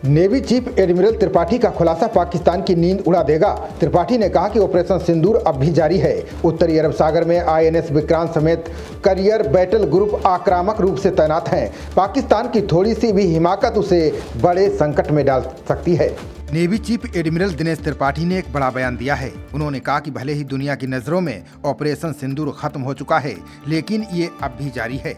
Navy chief admiral Tripathi का खुलासा पाकिस्तान की नींद उड़ा देगा। त्रिपाठी ने कहा कि ऑपरेशन सिंदूर अब भी जारी है। उत्तरी अरब सागर में आईएनएस विक्रांत समेत करियर बैटल ग्रुप आक्रामक रूप से तैनात हैं। पाकिस्तान की थोड़ी सी भी हिमाकत उसे बड़े संकट में डाल सकती है। Navy chief admiral Dinesh Tripathi ने एक बड़ा बयान दिया है। उन्होंने कहा कि भले ही दुनिया की नजरों में ऑपरेशन सिंदूर खत्म हो चुका है, लेकिन ये अब भी जारी है।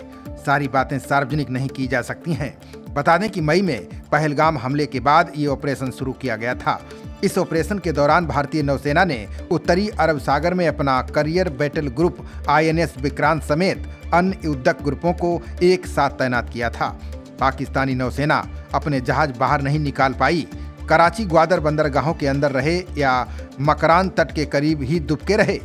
सारी बातें सार्वजनिक नहीं की जा सकती हैं। बता दें कि मई में पहलगाम हमले के बाद ये ऑपरेशन शुरू किया गया था। इस ऑपरेशन के दौरान भारतीय नौसेना ने उत्तरी अरब सागर में अपना career battle group INS Vikrant समेत अन्य युद्धक ग्रुपों को एक साथ तैनात किया था। पाकिस्तानी नौसेना अपने जहाज बाहर नहीं निकाल पाई। कराची ग्वादर बंदरगाहों के अंदर रहे या मकरान तट के करीब ही दुबके रहे।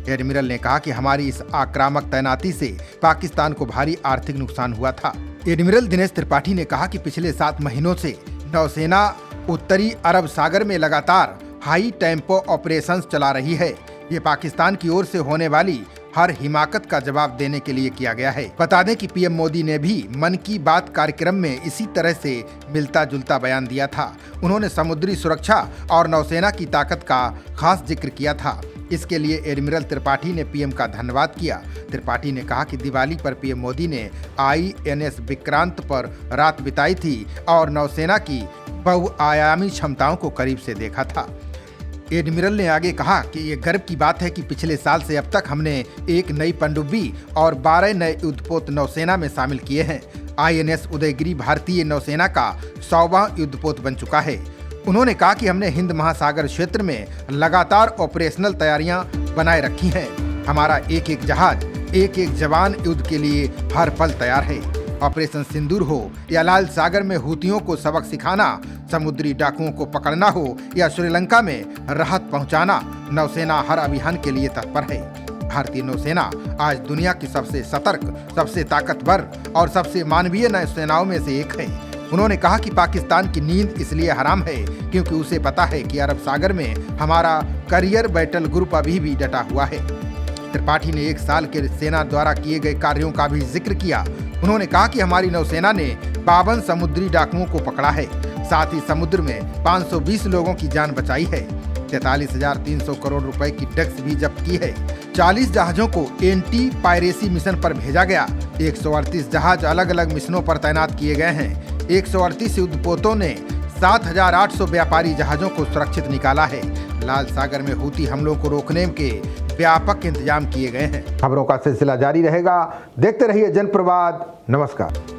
एडमिरल ने कहा कि हमारी इस आक्रामक तैनाती से पाकिस्तान को भारी आर्थिक नुकसान हुआ था। एडमिरल दिनेश त्रिपाठी ने कहा कि पिछले 7 महीनों से नौसेना उत्तरी अरब सागर में लगातार हाई टेम्पो ऑपरेशंस चला रही है। ये पाकिस्तान की ओर से होने वाली हर हिमाकत का जवाब देने के लिए किया गया है। बता दें कि पीएम मोदी ने भी मन की बात कार्यक्रम में इसी तरह से मिलता जुलता बयान दिया था। उन्होंने समुद्री सुरक्षा और नौसेना की ताकत का खास जिक्र किया था। इसके लिए एडमिरल त्रिपाठी ने पीएम का धन्यवाद किया। त्रिपाठी ने कहा कि दिवाली पर पीएम मोदी ने आईएनएस विक्रांत पर रात बिताई थी और नौसेना की बहुआयामी क्षमताओं को करीब से देखा था। एडमिरल ने आगे कहा कि ये गर्व की बात है कि पिछले साल से अब तक हमने एक नई पनडुब्बी और 12 नए युद्धपोत नौसेना में शामिल किए हैं। आईएनएस उदयगिरी भारतीय नौसेना का 100वां युद्धपोत बन चुका है। उन्होंने कहा कि हमने हिंद महासागर क्षेत्र में लगातार ऑपरेशनल तैयारियां बनाए रखी हैं। हमारा एक एक जहाज, एक एक जवान युद्ध के लिए हर पल तैयार है। ऑपरेशन सिंदूर हो या लाल सागर में हूतियों को सबक सिखाना, समुद्री डाकुओं को पकड़ना हो या श्रीलंका में राहत पहुंचाना, नौसेना हर अभियान के लिए तत्पर है। भारतीय नौसेना आज दुनिया की सबसे सतर्क, सबसे ताकतवर और सबसे मानवीय नौसेनाओं में से एक है। उन्होंने कहा कि पाकिस्तान की नींद इसलिए हराम है क्योंकि उसे पता है कि अरब सागर में हमारा करियर बैटल ग्रुप अभी भी डटा हुआ है। त्रिपाठी ने 1 साल के सेना द्वारा किए गए कार्यों का भी जिक्र किया। उन्होंने कहा कि हमारी नौसेना ने 52 समुद्री डाकुओं को पकड़ा है, साथ ही समुद्र में 520 लोगों की जान बचाई है। 43,300 करोड़ रुपए की ड्रग्स भी जब्त की है। 40 जहाजों को एंटी पायरेसी मिशन पर भेजा गया। 138 जहाज अलग अलग मिशनों पर तैनात किए गए हैं। 138 युद्धपोतों ने 7,800 व्यापारी जहाजों को सुरक्षित निकाला है। लाल सागर में हूती हमलों को रोकने के व्यापक इंतजाम किए गए हैं। खबरों का सिलसिला जारी रहेगा। देखते रहिए जनप्रवाद। नमस्कार।